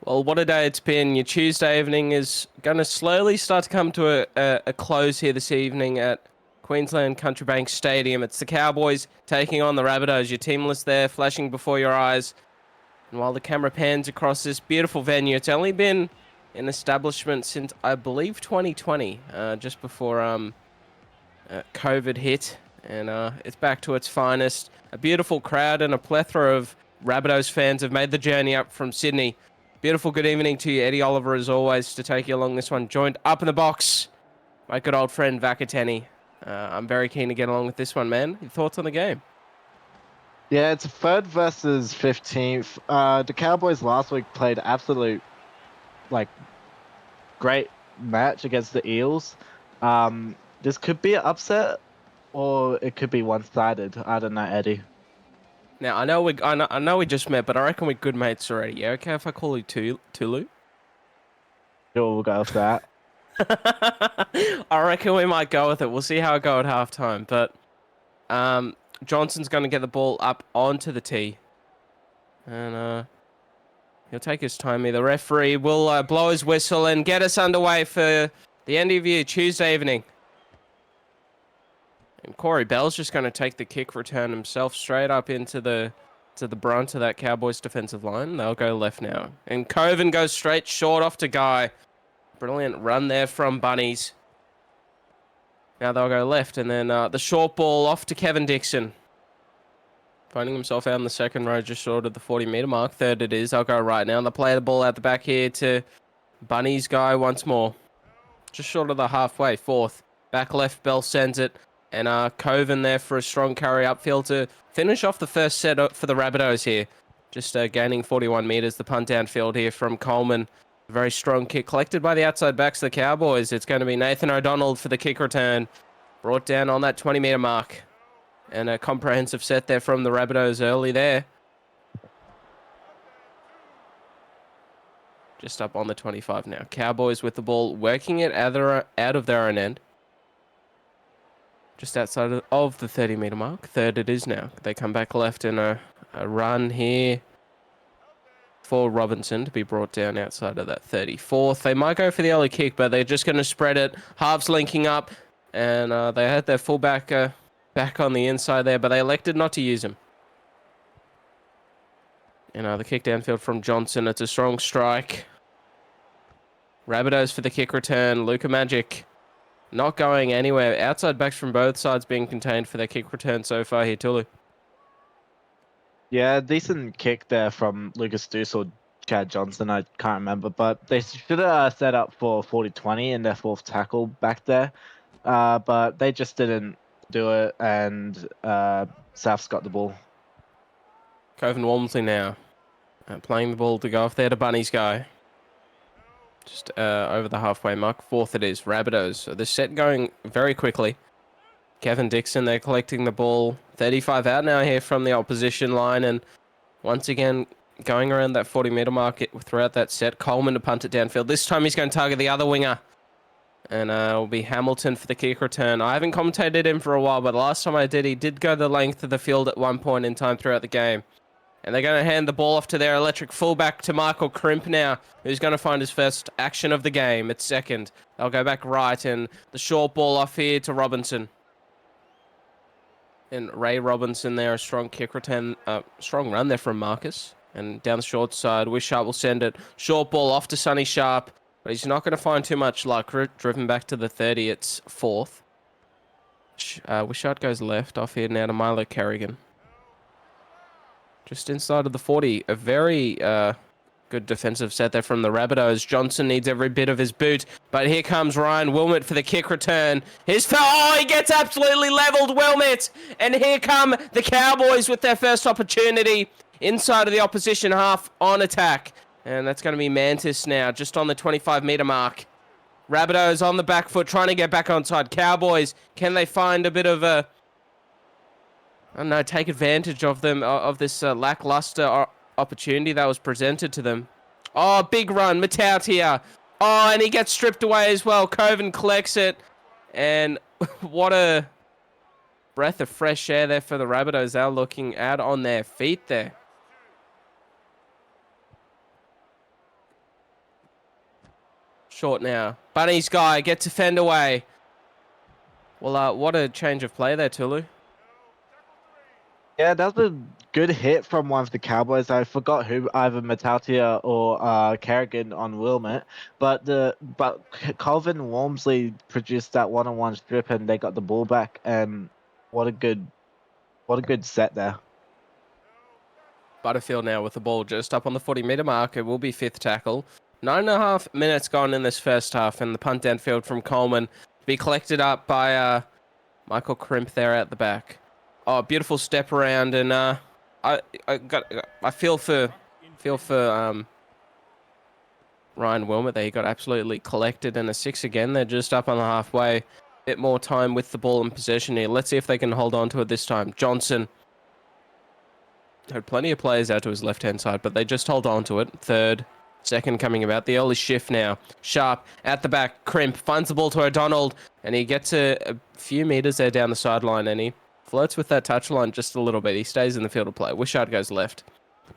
Well, what a day it's been. Your Tuesday evening is going to slowly start to come to a close here this evening at Queensland Country Bank Stadium. It's the Cowboys taking on the Rabbitohs. Your team list there flashing before your eyes. And while the camera pans across this beautiful venue, it's only been in establishment since, I believe, 2020, just before COVID hit. And it's back to its finest. A beautiful crowd and a plethora of Rabbitohs fans have made the journey up from Sydney. Beautiful good evening to you, Eddie Oliver, as always, to take you along this one. Joined up in the box, my good old friend, Vakateni. I'm very keen to get along with this one, man. Your thoughts on the game? Yeah, it's a third versus 15th. The Cowboys last week played absolute, great match against the Eels. This could be an upset, or it could be one-sided. I don't know, Eddie. Now, I know we just met, but I reckon we're good mates already. Yeah, okay if I call you Tulu? Sure, we'll go with that. I reckon we might go with it. We'll see how it go at halftime. But Johnson's going to get the ball up onto the tee. And he'll take his time here. The referee will blow his whistle and get us underway for the end of your Tuesday evening. And Corey Bell's just going to take the kick return himself straight up into the brunt of that Cowboys defensive line. They'll go left now. And Coven goes straight short off to Guy. Brilliant run there from Bunnies. Now they'll go left, and then the short ball off to Kevin Dixon. Finding himself out in the second row just short of the 40-metre mark. Third it is. I'll go right now. They'll play the ball out the back here to Bunnies Guy once more. Just short of the halfway. Fourth. Back left, Bell sends it. And Coven there for a strong carry upfield to finish off the first set for the Rabbitohs here. Just gaining 41 metres. The punt downfield here from Coleman. A very strong kick collected by the outside backs of the Cowboys. It's going to be Nathan O'Donnell for the kick return. Brought down on that 20-metre mark. And a comprehensive set there from the Rabbitohs early there. Just up on the 25 now. Cowboys with the ball, working it out of their own end. Just outside of the 30-metre mark. Third it is now. They come back left in a run here for Robinson to be brought down outside of that 34th. They might go for the early kick, but they're just going to spread it. Halves linking up, and they had their fullback back on the inside there, but they elected not to use him. And the kick downfield from Johnson. It's a strong strike. Rabbitohs for the kick return. Luka Magic not going anywhere. Outside backs from both sides being contained for their kick return so far here, Tulu. Yeah, decent kick there from Lucas Deuce or Chad Johnson. I can't remember, but they should have set up for 40-20 in their fourth tackle back there. But they just didn't do it, and South's got the ball. Coven Walmsley now. Playing the ball to go off there to Bunnies Guy. Just over the halfway mark. Fourth it is. Rabbitohs. So the set going very quickly. Kevin Dixon, they're collecting the ball. 35 out now here from the opposition line. And once again, going around that 40-metre mark throughout that set. Coleman to punt it downfield. This time he's going to target the other winger. And it'll be Hamilton for the kick return. I haven't commentated him for a while, but the last time I did, he did go the length of the field at one point in time throughout the game. And they're going to hand the ball off to their electric fullback, to Michael Crimp now, who's going to find his first action of the game at second. They'll go back right, and the short ball off here to Robinson. And Ray Robinson there, a strong kick return, strong run there from Marcus. And down the short side, Wishart will send it. Short ball off to Sonny Sharp, but he's not going to find too much luck. Driven back to the 30, it's fourth. Wishart goes left off here now to Milo Kerrigan. Just inside of the 40. A very good defensive set there from the Rabbitohs. Johnson needs every bit of his boot. But here comes Ryan Wilmot for the kick return. Oh, he gets absolutely leveled, Wilmot. And here come the Cowboys with their first opportunity inside of the opposition half on attack. And that's going to be Mantis now, just on the 25-metre mark. Rabbitohs on the back foot, trying to get back onside. Cowboys, can they find a bit of a... I don't know, take advantage of them, of this lackluster opportunity that was presented to them. Oh, big run, Matout here. Oh, and he gets stripped away as well. Coven collects it. And what a breath of fresh air there for the Rabbitohs. They're looking out on their feet there. Short now. Bunny's guy gets a fend away. Well, what a change of play there, Tulu. Yeah, that was a good hit from one of the Cowboys. I forgot who, either Metatia or Kerrigan on Wilmot, but Colvin Walmsley produced that one-on-one strip, and they got the ball back. And what a good set there. Butterfield now with the ball just up on the 40-meter mark. It will be fifth tackle. 9.5 minutes gone in this first half, and the punt downfield from Coleman to be collected up by Michael Crimp there at the back. Oh, beautiful step around, and I feel for Ryan Wilmot there. He got absolutely collected, and a 6 again. They're just up on the halfway. Bit more time with the ball in possession here. Let's see if they can hold on to it this time. Johnson had plenty of players out to his left-hand side, but they just hold on to it. Third, second coming about. The early shift now. Sharp at the back. Crimp finds the ball to O'Donnell, and he gets a few meters there down the sideline, and he flirts with that touchline just a little bit. He stays in the field of play. Wishart goes left.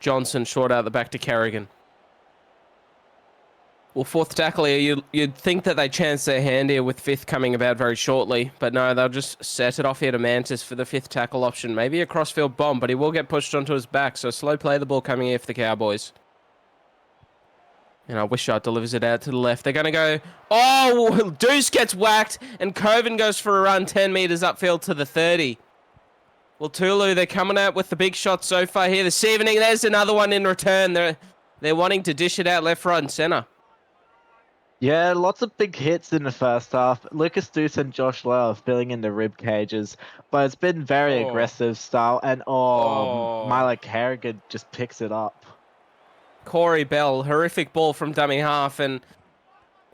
Johnson short out the back to Kerrigan. Well, fourth tackle here, you'd think that they chance their hand here with fifth coming about very shortly, but no, they'll just set it off here to Mantis for the fifth tackle option. Maybe a crossfield bomb, but he will get pushed onto his back, so slow play the ball coming here for the Cowboys. And Wishart delivers it out to the left. They're going to go... Oh, Deuce gets whacked, and Coven goes for a run 10 meters upfield to the 30. Well, Tulu, they're coming out with the big shot so far here this evening. There's another one in return. They're wanting to dish it out left, right, and center. Yeah, lots of big hits in the first half. Lucas Deuce and Josh Lowe are filling in the rib cages, but it's been very aggressive style, and Milo Kerrigan just picks it up. Corey Bell, horrific ball from dummy half, and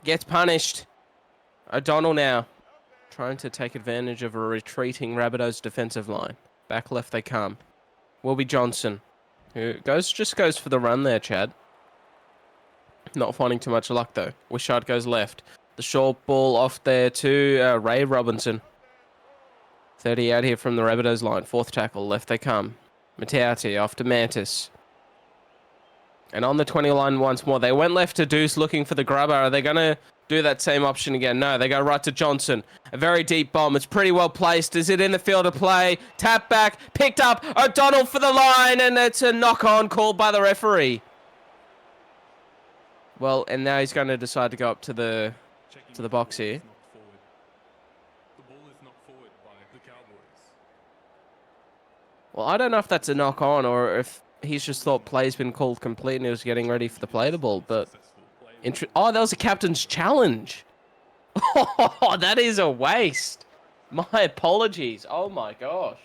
gets punished. O'Donnell now trying to take advantage of a retreating Rabbitohs defensive line. Back left they come. Will be Johnson, who just goes for the run there, Chad. Not finding too much luck, though. Wishart goes left. The short ball off there to Ray Robinson. 30 out here from the Rabbitohs line. Fourth tackle. Left they come. Matauti off to Mantis. And on the 20 line once more. They went left to Deuce looking for the grubber. Are they going to do that same option again? No, they go right to Johnson. A very deep bomb. It's pretty well placed. Is it in the field of play? Tap back. Picked up. O'Donnell for the line. And it's a knock-on called by the referee. Well, and now he's going to decide to go up to the box here. The ball is knocked forward by the Cowboys. Well, I don't know if that's a knock on or if he's just thought play's been called complete and he was getting ready for the play the ball. But oh, that was a captain's challenge. Oh, that is a waste. My apologies. Oh my gosh.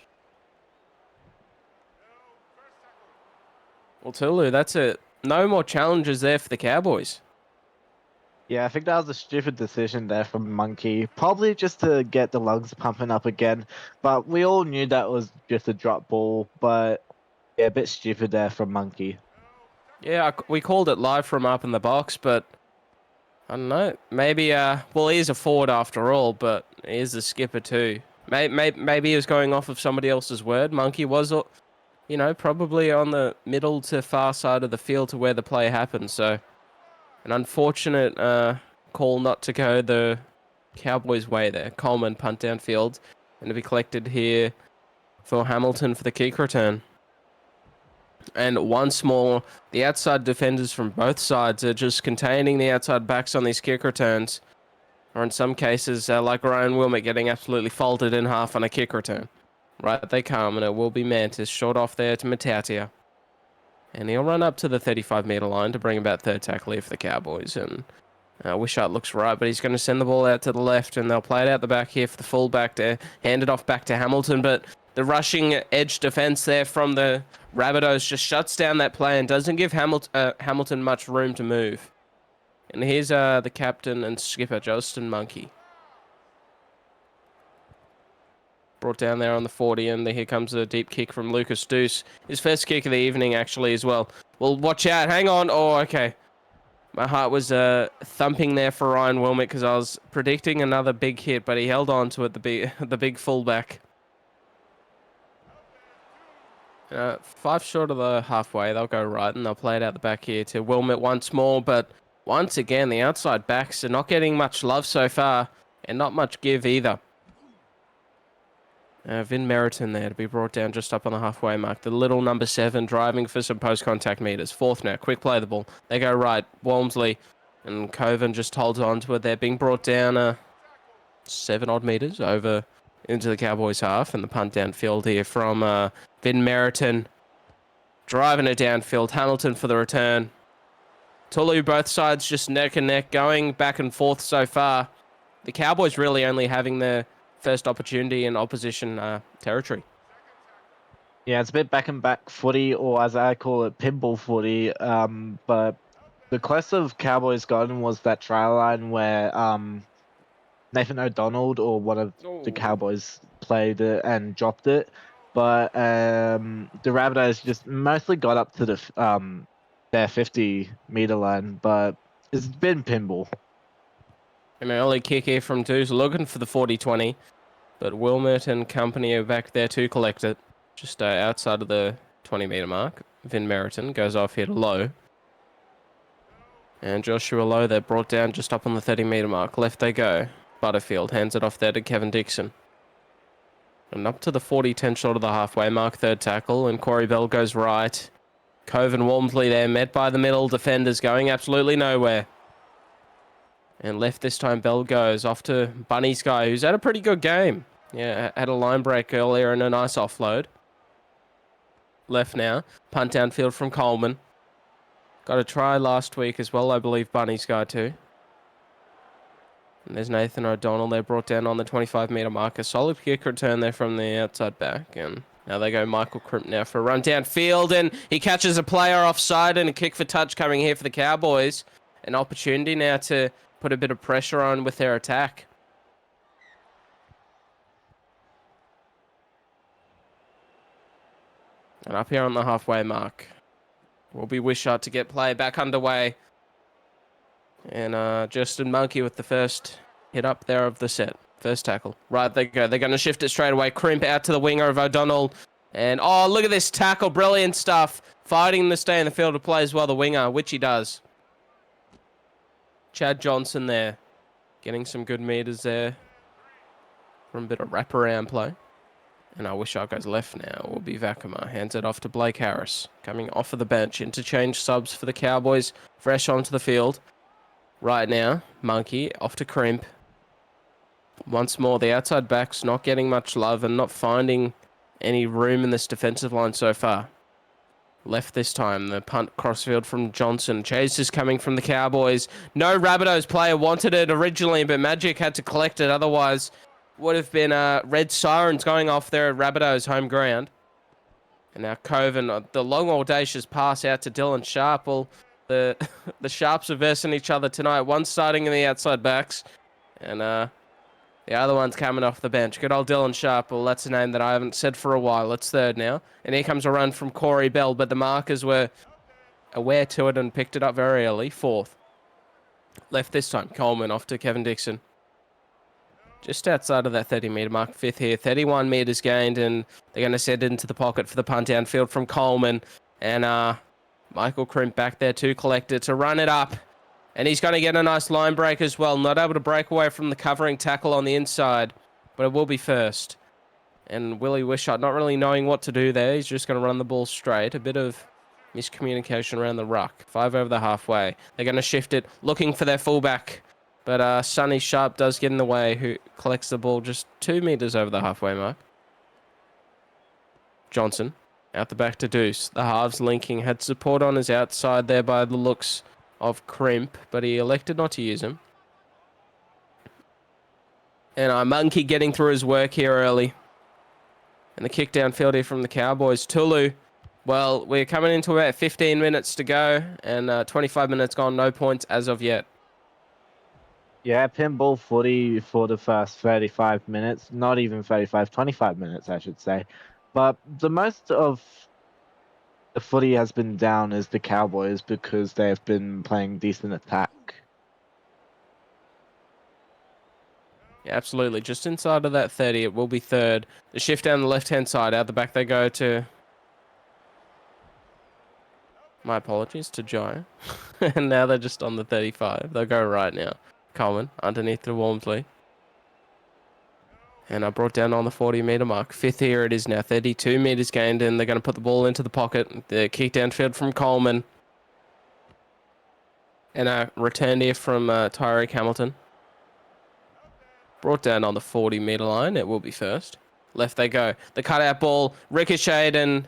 Well, Tulu, that's it. No more challenges there for the Cowboys. Yeah, I think that was a stupid decision there from Monkey. Probably just to get the lungs pumping up again. But we all knew that was just a drop ball. But yeah, a bit stupid there from Monkey. Yeah, we called it live from up in the box, but I don't know. Maybe, well, he is a forward after all, but he is the skipper too. Maybe he was going off of somebody else's word. Monkey was, you know, probably on the middle to far side of the field to where the play happened. So an unfortunate call not to go the Cowboys' way there. Coleman punt downfield and to be collected here for Hamilton for the kick return. And once more, the outside defenders from both sides are just containing the outside backs on these kick returns. Or in some cases, like Ryan Wilmot getting absolutely folded in half on a kick return. Right, they come, and it will be Mantis. Short off there to Matautia. And he'll run up to the 35-meter line to bring about third tackle here for the Cowboys. And Wishart looks right, but he's going to send the ball out to the left, and they'll play it out the back here for the fullback to hand it off back to Hamilton. But the rushing edge defense there from the Rabbitohs just shuts down that play and doesn't give Hamilton much room to move. And here's the captain and skipper, Justin Monkey. Brought down there on the 40, and here comes a deep kick from Lucas Deuce. His first kick of the evening, actually, as well. Well, watch out. Hang on. Oh, okay. My heart was thumping there for Ryan Wilmot because I was predicting another big hit, but he held on to it, the big fullback. 5 short of the halfway. They'll go right, and they'll play it out the back here to Wilmot once more, but once again, the outside backs are not getting much love so far, and not much give either. Vin Meriton there to be brought down just up on the halfway mark. The little number 7 driving for some post-contact meters. Fourth now, quick play the ball. They go right, Walmsley and Coven just holds on to it. They're being brought down 7 odd meters over into the Cowboys half, and the punt downfield here from Vin Meriton. Driving it downfield, Hamilton for the return. Tulu, both sides just neck and neck, going back and forth so far. The Cowboys really only having their first opportunity in opposition territory. Yeah, it's a bit back and back footy, or as I call it, pinball footy. But the closest Cowboys gotten was that try line where Nathan O'Donnell or one of the Cowboys played it and dropped it. But the Rabbitohs just mostly got up to the their 50-meter line, but it's been pinball. An early kick here from Deuce, looking for the 40-20. But Wilmot and company are back there to collect it. Just outside of the 20-meter mark. Vin Meriton goes off here to Lowe. And Joshua Lowe, they're brought down just up on the 30-meter mark. Left they go. Butterfield hands it off there to Kevin Dixon. And up to the 40-10 short of the halfway mark, third tackle. And Corey Bell goes right. Cove and Walmsley there, met by the middle defenders, going absolutely nowhere. And left this time, Bell goes off to Bunny's guy, who's had a pretty good game. Yeah, had a line break earlier and a nice offload. Left now. Punt downfield from Coleman. Got a try last week as well, I believe, Bunny's guy too. And there's Nathan O'Donnell. They're brought down on the 25-meter marker. Solid kick return there from the outside back. And now they go Michael Crimp now for a run downfield. And he catches a player offside and a kick for touch coming here for the Cowboys. An opportunity now to put a bit of pressure on with their attack. And up here on the halfway mark will be Wishart to get play back underway. And Justin Monkey with the first hit up there of the set. First tackle. Right, they go. They're going to shift it straight away. Crimp out to the winger of O'Donnell. And, oh, look at this tackle. Brilliant stuff. Fighting to stay in the field of play as well, the winger, which he does. Chad Johnson there. Getting some good meters there. From a bit of wraparound play. And our Wishart goes left now. Will be Vakama. Hands it off to Blake Harris. Coming off of the bench. Interchange subs for the Cowboys. Fresh onto the field. Right now, Monkey off to Crimp. Once more, the outside backs not getting much love and not finding any room in this defensive line so far. Left this time, the punt crossfield from Johnson. Chase is coming from the Cowboys. No Rabbitohs player wanted it originally, but Magic had to collect it. Otherwise, would have been red sirens going off there at Rabbitohs' home ground. And now Coven, the long audacious pass out to Dylan Sharp. Well, the Sharps are versing each other tonight. One starting in the outside backs, and the other one's coming off the bench. Good old Dylan Sharp. Well, that's a name that I haven't said for a while. It's third now. And here comes a run from Corey Bell, but the markers were aware to it and picked it up very early. Fourth. Left this time. Coleman off to Kevin Dixon. Just outside of that 30-meter mark. Fifth here. 31 meters gained, and they're going to send it into the pocket for the punt downfield from Coleman. And Michael Crimp back there to collect it, to run it up. And he's going to get a nice line break as well. Not able to break away from the covering tackle on the inside, but it will be first. And Willie Wishart not really knowing what to do there. He's just going to run the ball straight. A bit of miscommunication around the ruck. 5 over the halfway. They're going to shift it, looking for their fullback. But Sonny Sharp does get in the way, who collects the ball just 2 meters over the halfway mark. Johnson. Out the back to Deuce. The halves linking. Had support on his outside there by the looks of Crimp, but he elected not to use him. And Monkey getting through his work here early. And the kick downfield here from the Cowboys. Tulu. Well, we're coming into about 15 minutes to go, and 25 minutes gone. No points as of yet. Yeah, pinball footy for the first 35 minutes. Not even 35, 25 minutes, I should say. But the most of the footy has been down is the Cowboys because they've been playing decent attack. Yeah, absolutely. Just inside of that 30, it will be third. The shift down the left-hand side. Out the back they go to My apologies to Jai. And now they're just on the 35. They'll go right now. Coleman underneath to Walmsley. And I brought down on the 40-metre mark. Fifth here it is now. 32 metres gained, and they're going to put the ball into the pocket. The kick downfield from Coleman. And a return here from Tyreek Hamilton. Brought down on the 40-metre line. It will be first. Left they go. The cutout ball ricocheted, and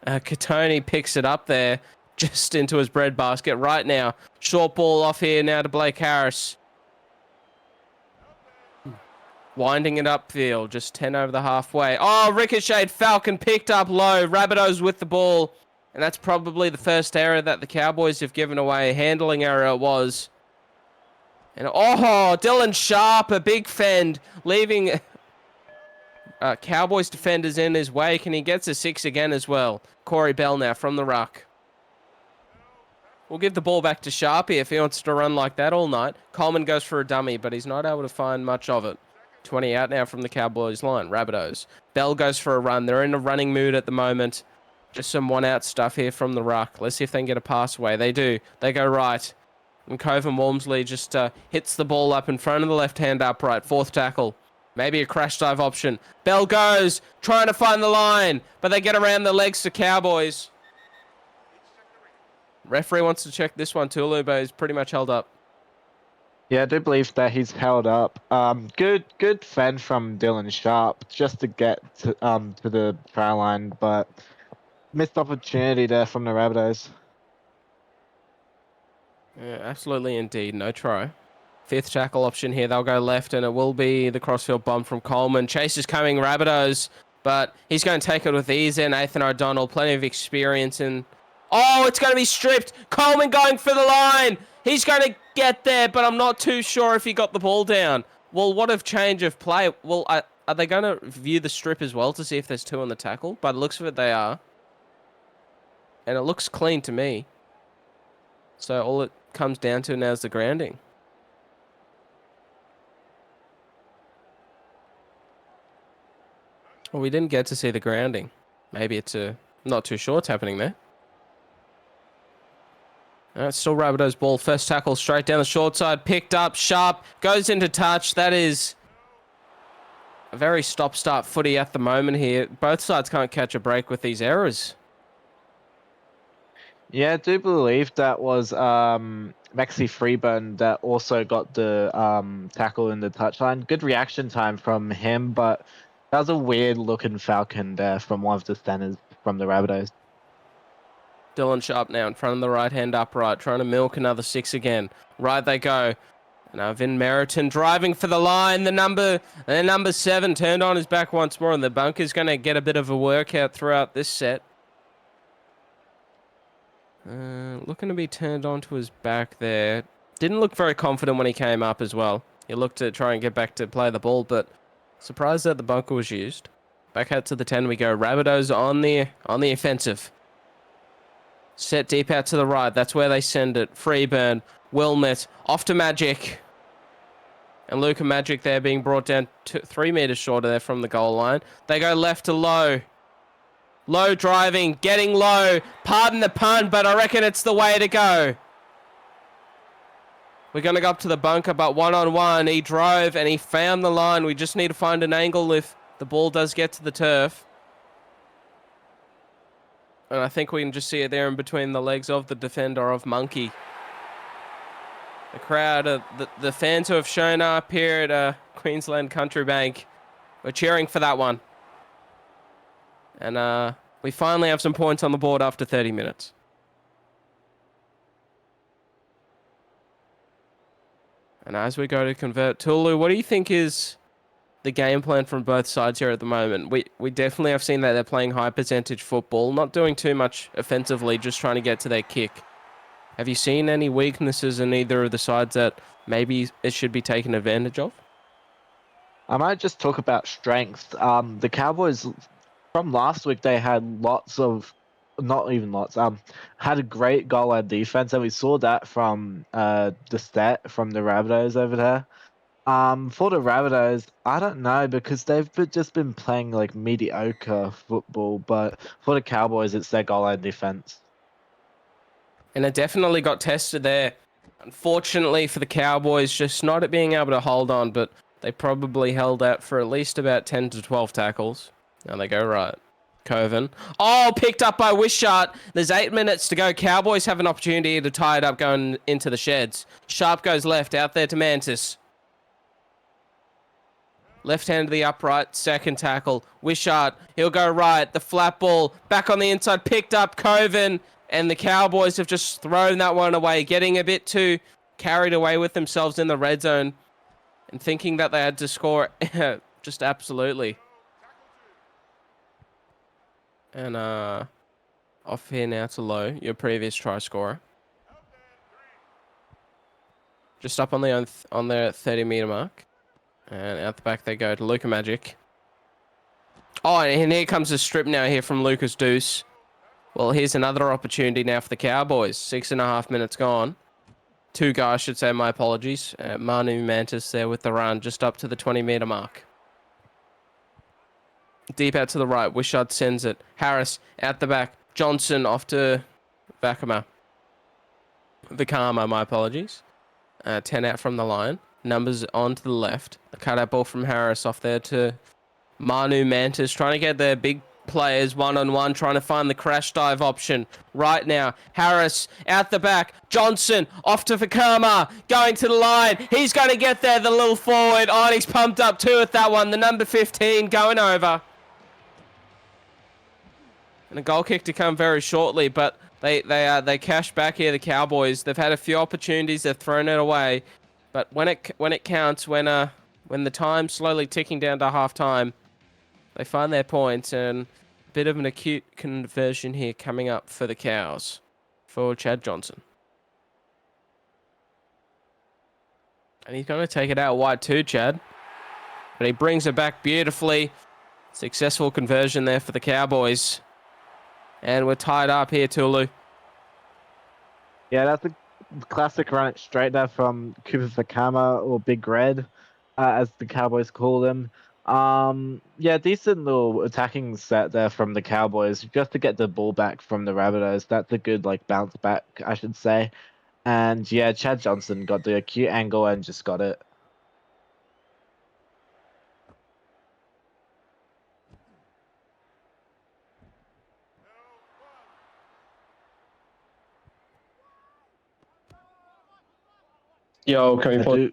Katoni picks it up there just into his breadbasket right now. Short ball off here now to Blake Harris. Winding it upfield, just 10 over the halfway. Oh, ricocheted, Falcon picked up low. Rabbitohs with the ball. And that's probably the first error that the Cowboys have given away. Handling error it was. And oh, Dylan Sharp, a big fend, leaving Cowboys defenders in his wake, and he gets a 6 again as well. Corey Bell now from the ruck. We'll give the ball back to Sharpie if he wants to run like that all night. Coleman goes for a dummy, but he's not able to find much of it. 20 out now from the Cowboys line. Rabbitohs. Bell goes for a run. They're in a running mood at the moment. Just some one-out stuff here from the ruck. Let's see if they can get a pass away. They do. They go right. And Coven Walmsley just hits the ball up in front of the left-hand upright. Fourth tackle. Maybe a crash dive option. Bell goes, trying to find the line, but they get around the legs to Cowboys. Referee wants to check this one, Tulu, but he's pretty much held up. Yeah, I do believe that he's held up. Good fend from Dylan Sharp just to get to the try line, but missed opportunity there from the Rabbitohs. Yeah, absolutely indeed. No try. Fifth tackle option here. They'll go left, and it will be the crossfield bomb from Coleman. Chase is coming, Rabbitohs, but he's going to take it with ease there. Nathan O'Donnell, plenty of experience. And oh, it's going to be stripped. Coleman going for the line. He's going to get there, but I'm not too sure if he got the ball down. Well, what a change of play. Well, are they going to view the strip as well to see if there's two on the tackle? By the looks of it, they are. And it looks clean to me. So all it comes down to now is the grounding. Well, we didn't get to see the grounding. Maybe it's not too sure what's happening there. It's still Rabbitohs ball. First tackle straight down the short side. Picked up. Sharp goes into touch. That is a very stop-start footy at the moment here. Both sides can't catch a break with these errors. Yeah, I do believe that was Maxi Freeburn that also got the tackle in the touchline. Good reaction time from him, but that was a weird-looking Falcon there from one of the centers from the Rabbitohs. Dylan Sharp now in front of the right-hand upright, trying to milk another 6 again. Right they go. Now Vin Meriton driving for the line. The number 7 turned on his back once more, and the bunker's going to get a bit of a workout throughout this set. Looking to be turned onto his back there. Didn't look very confident when he came up as well. He looked to try and get back to play the ball, but surprised that the bunker was used. Back out to the 10 we go. Rabbitohs on the offensive. Set deep out to the right. That's where they send it. Freeburn, Wilmot, off to Magic. And Luca Magic there being brought down 3 meters shorter there from the goal line. They go left to Low. Low driving, getting low. Pardon the pun, but I reckon it's the way to go. We're going to go up to the bunker, but one-on-one. He drove and he found the line. We just need to find an angle if the ball does get to the turf. And I think we can just see it there in between the legs of the defender of Monkey. The crowd, the fans who have shown up here at Queensland Country Bank, we're cheering for that one. And we finally have some points on the board after 30 minutes. And as we go to convert, Tulu, what do you think is the game plan from both sides here at the moment? We definitely have seen that they're playing high percentage football, not doing too much offensively, just trying to get to their kick. Have you seen any weaknesses in either of the sides that maybe it should be taken advantage of? I might just talk about strengths. The Cowboys from last week, they had lots of, not even lots, had a great goal line defense, and we saw that from the stat from the Rabbitohs over there. For the Rabbitohs, I don't know, because they've just been playing like mediocre football, but for the Cowboys, it's their goal line defense. And it definitely got tested there. Unfortunately for the Cowboys, just not being able to hold on, but they probably held out for at least about 10 to 12 tackles. Now they go right. Coven. Oh, picked up by Wishart. There's 8 minutes to go. Cowboys have an opportunity to tie it up going into the sheds. Sharp goes left, out there to Mantis. Left hand to the upright, second tackle. Wishart, he'll go right. The flat ball, back on the inside, picked up Coven. And the Cowboys have just thrown that one away, getting a bit too carried away with themselves in the red zone and thinking that they had to score. Just absolutely. And off here now to Low, your previous try scorer. Just up on the 30-meter mark. And out the back they go to Luca Magic. Oh, and here comes a strip now here from Lucas Deuce. Well, here's another opportunity now for the Cowboys. 6.5 minutes gone. 2 guys, should say, my apologies. Manu Mantis there with the run, just up to the 20-meter mark. Deep out to the right, Wishart sends it. Harris out the back. Johnson off to Vakama. Vakama, my apologies. 10 out from the line. Numbers on to the left. A cutout ball from Harris off there to Manu Mantis, trying to get their big players one-on-one, trying to find the crash dive option right now. Harris out the back. Johnson off to Vakama, going to the line. He's going to get there, the little forward. Oh, and he's pumped up too at that one. The number 15 going over. And a goal kick to come very shortly, but they cash back here, the Cowboys. They've had a few opportunities, they've thrown it away. But when it counts, when the time's slowly ticking down to half-time, they find their points, and a bit of an acute conversion here coming up for the Cows, for Chad Johnson. And he's going to take it out wide too, Chad. But he brings it back beautifully. Successful conversion there for the Cowboys. And we're tied up here, Tulu. Yeah, that's a classic run it straight there from Cooper Vakama, or Big Red, as the Cowboys call him. Yeah, decent little attacking set there from the Cowboys, just to get the ball back from the Rabbitohs. That's a good bounce back, I should say. And yeah, Chad Johnson got the acute angle and just got it. Yo, can we I put do-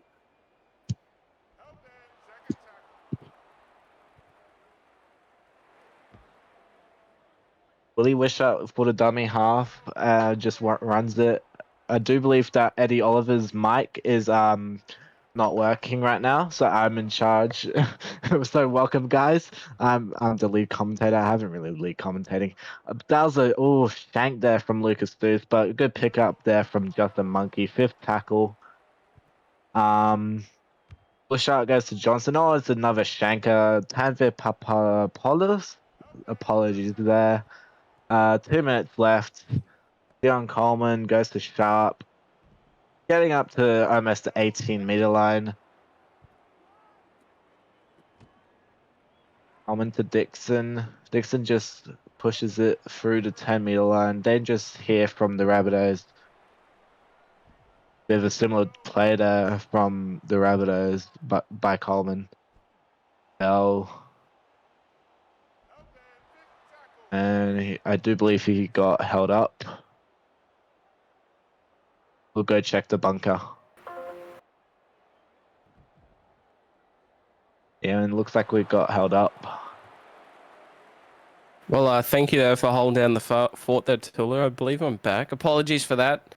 Willie Wishart for the dummy half, just runs it. I do believe that Eddie Oliver's mic is not working right now, so I'm in charge. So welcome, guys. I'm the lead commentator. I haven't really lead commentating. That was a shank there from Lucas Booth, but a good pickup there from Justin Monkey. 5th tackle. Wishart goes to Johnson. Oh, it's another shanker. Tanvir Papadopoulos. Apologies there. 2 minutes left. Dion Coleman goes to Sharp. Getting up to almost the 18-meter line. Coleman to Dixon. Dixon just pushes it through the 10-meter line. Then just hear from the Rabbitohs. Bit of a similar play there from the Rabbitohs, but by Coleman. Bell. And I do believe he got held up. We'll go check the bunker. Yeah, and it looks like we got held up. Well, thank you there for holding down the fort there, Tulu. I believe I'm back. Apologies for that.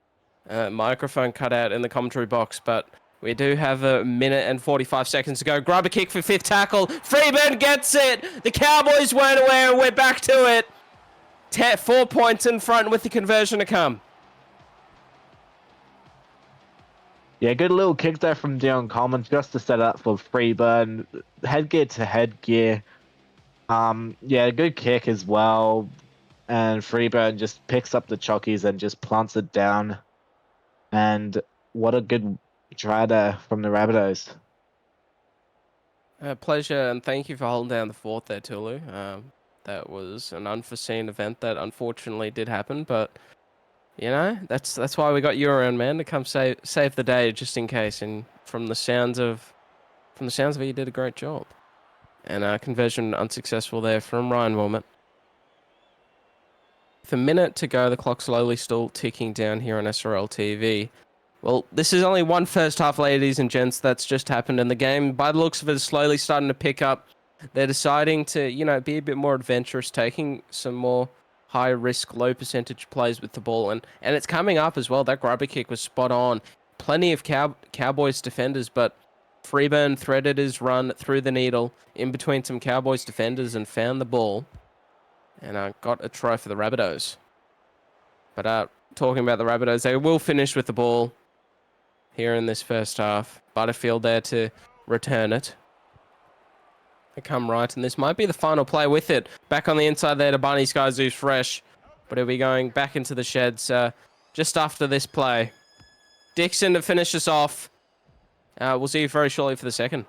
Microphone cut out in the commentary box, but we do have a minute and 45 seconds to go. Grab a kick for 5th tackle. Freeman gets it. The Cowboys weren't aware, and we're back to it. 4 points in front with the conversion to come. Yeah, good little kick there from Dion Coleman just to set up for Freeburn. Headgear to headgear. Yeah, good kick as well. And Freeburn just picks up the chockies and just plants it down. And what a good try there from the Rabbitohs. Pleasure, and thank you for holding down the fort there, Tulu. That was an unforeseen event that unfortunately did happen, but You know, that's why we got you around, man, to come save the day just in case. And from the sounds of it, you did a great job. And conversion unsuccessful there from Ryan Wilmot. With a minute to go, the clock slowly still ticking down here on SRL TV. Well, this is only one first half, ladies and gents, that's just happened, and the game, by the looks of it, is slowly starting to pick up. They're deciding to, you know, be a bit more adventurous, taking some more high-risk, low-percentage plays with the ball, and it's coming up as well. That grubber kick was spot on. Plenty of Cowboys defenders, but Freeburn threaded his run through the needle in between some Cowboys defenders and found the ball, and got a try for the Rabbitohs. But talking about the Rabbitohs, they will finish with the ball here in this first half. Butterfield there to return it. They come right, and this might be the final play with it. Back on the inside there to Bunny Skies, who's fresh. But he'll be going back into the sheds just after this play. Dixon to finish us off. We'll see you very shortly for the second.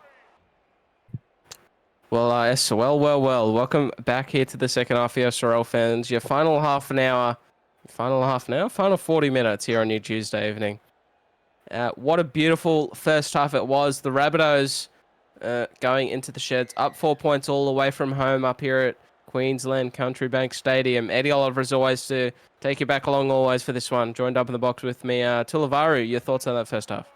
Well, well. Welcome back here to the second half, SRL fans. Your final half an hour. Final 40 minutes here on your Tuesday evening. What a beautiful first half it was. The Rabbitohs going into the sheds, up 4 points all the way from home up here at Queensland Country Bank Stadium. Eddie Oliver, as always, to take you back along always for this one. Joined up in the box with me, Tulavaru. Your thoughts on that first half?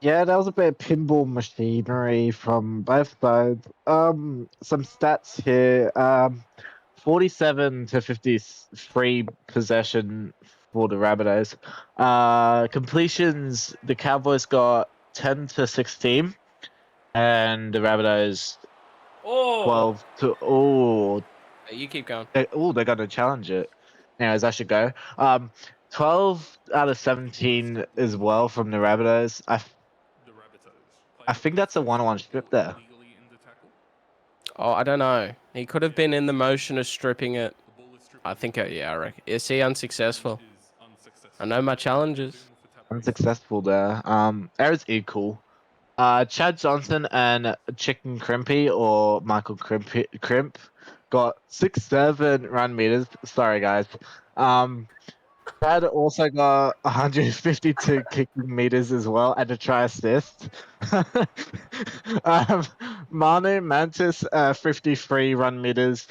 Yeah, that was a bit of pinball machinery from both sides. Some stats here. 47 to 53 possession for the Rabbitohs. Completions, the Cowboys got 10 to 16, and the Rabbitohs 12 to... Oh, You keep going. they're going to challenge it. Anyways, I should go. 12 out of 17 as well from the Rabbitohs. The Rabbitohs. I think that's a one-on-one strip there. Legally in the tackle. Oh, I don't know. He could have been in the motion of stripping it. The ball is stripped. I think, yeah, I reckon. Is he unsuccessful? Is unsuccessful. I know my challenges. Unsuccessful there. Errors equal. Chad Johnson and Chicken Crimpy, or Michael Crimp, got 6-7 run meters. Sorry, guys. Chad also got 152 kicking meters as well, and a try assist. Manu Mantis, 53 run meters.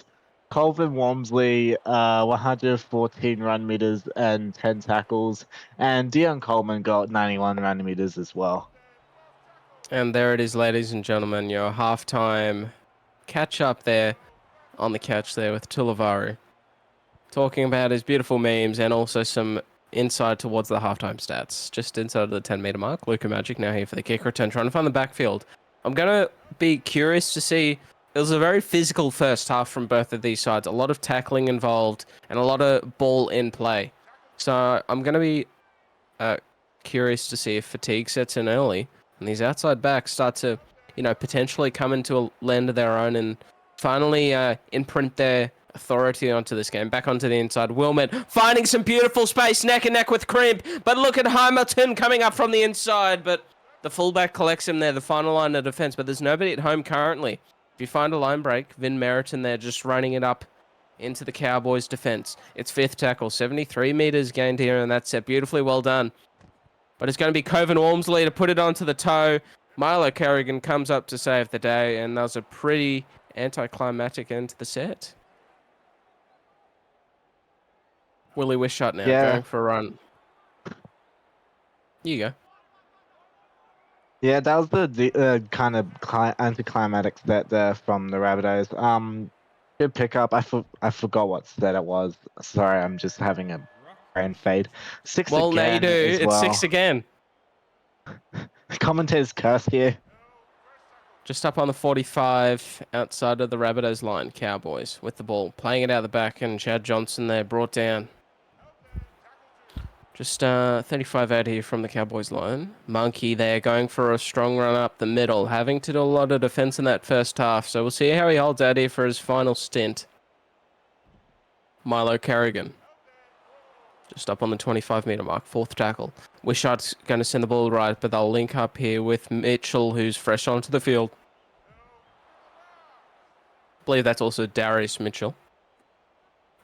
Colvin Walmsley, 114 run meters and 10 tackles. And Dion Coleman got 91 run meters as well. And there it is, ladies and gentlemen, your halftime catch up there on the couch there with Tulavaru. Talking about his beautiful memes and also some insight towards the halftime stats. Just inside of the 10-meter mark. Luka Magic now here for the kick return, trying to find the backfield. I'm going to be curious to see. It was a very physical first half from both of these sides. A lot of tackling involved and a lot of ball in play. So I'm going to be curious to see if fatigue sets in early and these outside backs start to, potentially come into a land of their own and finally imprint their authority onto this game. Back onto the inside. Wilmot finding some beautiful space, neck and neck with Crimp. But look at Hamilton coming up from the inside. But the fullback collects him there, the final line of defense. But there's nobody at home currently. If you find a line break, Vin Meriton there just running it up into the Cowboys' defense. It's fifth tackle, 73 meters gained here, and that's it. Beautifully well done. But it's going to be Coven Walmsley to put it onto the toe. Milo Kerrigan comes up to save the day, and that was a pretty anticlimactic end to the set. Willie Wishart now going for a run. Here you go. Yeah, that was the kind of anticlimactic set there from the Rabbitohs. Good pickup. I forgot what set it was. Sorry, I'm just having a brain fade. 6 well, again. Well, now you do. As it's well. 6 again. Commentator's curse here. Just up on the 45, outside of the Rabbitohs line, Cowboys with the ball. Playing it out the back, and Chad Johnson there brought down. Just 35 out here from the Cowboys line. Monkey there going for a strong run up the middle, having to do a lot of defense in that first half. So we'll see how he holds out here for his final stint. Milo Kerrigan. Just up on the 25-meter mark, fourth tackle. Wishart's going to send the ball right, but they'll link up here with Mitchell, who's fresh onto the field. I believe that's also Darius Mitchell.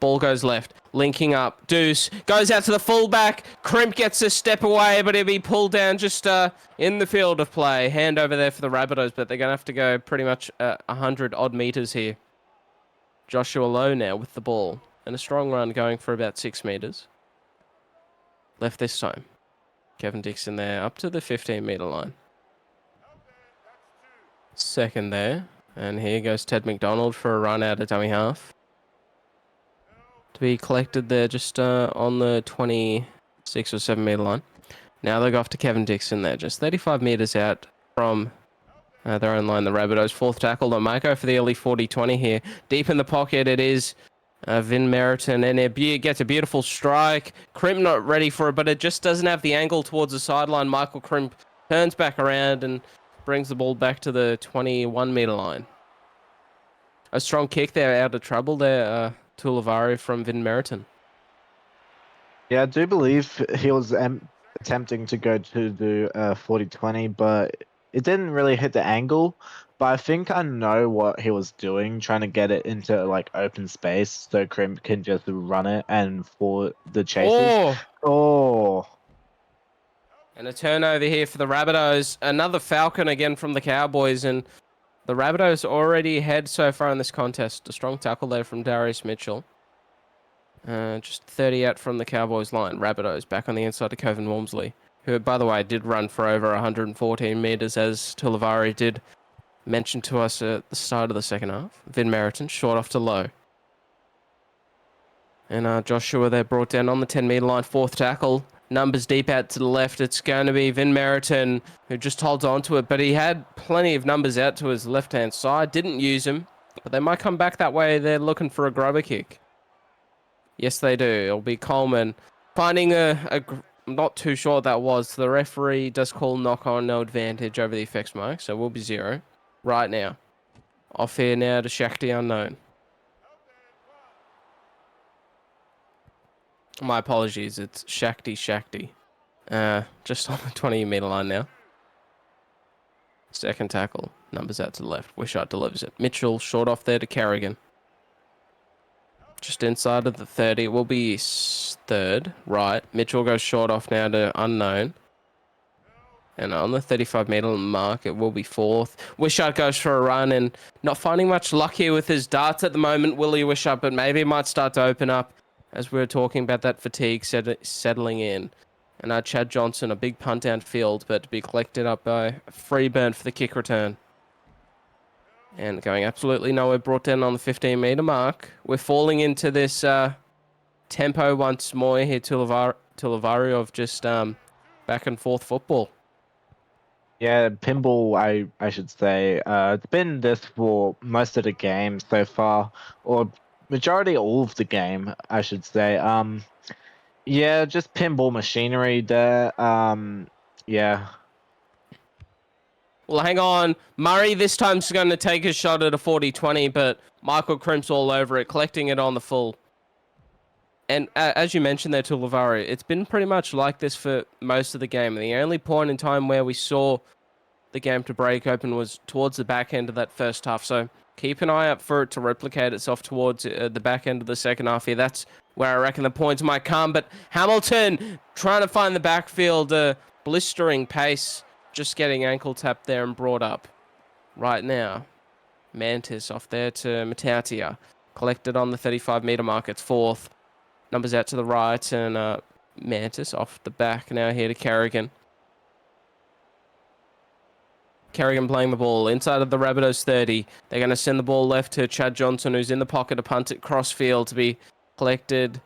Ball goes left, linking up. Deuce goes out to the fullback. Crimp gets a step away, but he'll be pulled down just in the field of play. Hand over there for the Rabbitohs, but they're going to have to go pretty much 100 odd meters here. Joshua Lowe now with the ball. And a strong run going for about 6 meters. Left this time. Kevin Dixon there up to the 15-meter line. Second there. And here goes Ted McDonald for a run out of dummy half. To be collected there just on the 26 or 7-meter line. Now they go off to Kevin Dixon there, just 35 meters out from their own line. The Rabbitohs, fourth tackle. They might go for the early 40-20 here. Deep in the pocket it is Vin Meriton, and it gets a beautiful strike. Crimp not ready for it, but it just doesn't have the angle towards the sideline. Michael Crimp turns back around and brings the ball back to the 21-meter line. A strong kick there, out of trouble there. Tulavari from Vin Meriton. Yeah, I do believe he was attempting to go to the 40-20, but it didn't really hit the angle. But I think I know what he was doing, trying to get it into like open space so Crimp can just run it and for the chasers. Oh. And a turnover here for the Rabbitohs. Another Falcon again from the Cowboys, and the Rabbitohs already ahead so far in this contest. A strong tackle there from Darius Mitchell. Just 30 out from the Cowboys line. Rabbitohs back on the inside of Coven Walmsley, who, by the way, did run for over 114 metres, as Tulavari did mention to us at the start of the second half. Vin Meriton, short off to Low. And Joshua there brought down on the 10-metre line, fourth tackle. Numbers deep out to the left. It's going to be Vin Meriton, who just holds on to it, but he had plenty of numbers out to his left-hand side. Didn't use them, but they might come back that way. They're looking for a grubber kick. Yes, they do. It'll be Coleman finding I'm not too sure what that was. The referee does call knock on, no advantage over the effects mark, so we'll be 0 right now. Off here now to Shakti Unknown. My apologies, it's Shakti. Just on the 20-meter line now. Second tackle, numbers out to the left. Wishart delivers it. Mitchell short off there to Carrigan. Just inside of the 30, it will be third, right. Mitchell goes short off now to Unknown. And on the 35-meter mark, it will be fourth. Wishart goes for a run and not finding much luck here with his darts at the moment, Willie Wishart, but maybe it might start to open up as we were talking about that fatigue settling in. And Chad Johnson, a big punt downfield, but to be collected up by Freeburn for the kick return. And going absolutely nowhere, brought down on the 15-meter mark. We're falling into this tempo once more here, Tulavari, of just back and forth football. Yeah, pinball, I should say. It's been this for most of the game so far, or majority all of the game, I should say. Yeah, just pinball machinery there. Yeah. Well, hang on. Murray this time's going to take a shot at a 40-20, but Michael Crimp's all over it, collecting it on the full. And as you mentioned there, Tulavari, it's been pretty much like this for most of the game. The only point in time where we saw the game to break open was towards the back end of that first half. So keep an eye out for it to replicate itself towards the back end of the second half here. That's where I reckon the points might come. But Hamilton trying to find the backfield, blistering pace, just getting ankle tapped there and brought up right now. Mantis off there to Matautia. Collected on the 35-meter mark. It's fourth. Numbers out to the right, and Mantis off the back now here to Carrigan. Carrigan playing the ball inside of the Rabbitohs 30. They're going to send the ball left to Chad Johnson, who's in the pocket to punt it crossfield to be collected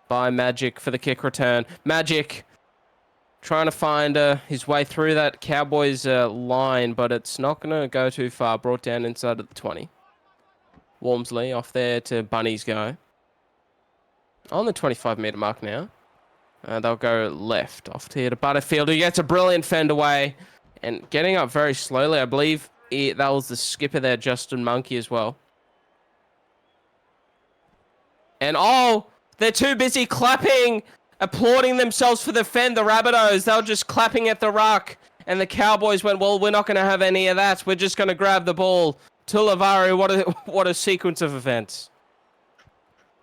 by Magic for the kick return. Magic trying to find his way through that Cowboys line, but it's not going to go too far. Brought down inside of the 20. Walmsley off there to Bunny's go. On the 25-meter mark now. They'll go left off here to Butterfield, who gets a brilliant fend away and getting up very slowly. I believe that was the skipper there, Justin Monkey, as well. And they're too busy clapping, applauding themselves for the fend, the Rabbitohs. They were just clapping at the ruck. And the Cowboys went, well, we're not going to have any of that. We're just going to grab the ball. Tulavari, what a sequence of events.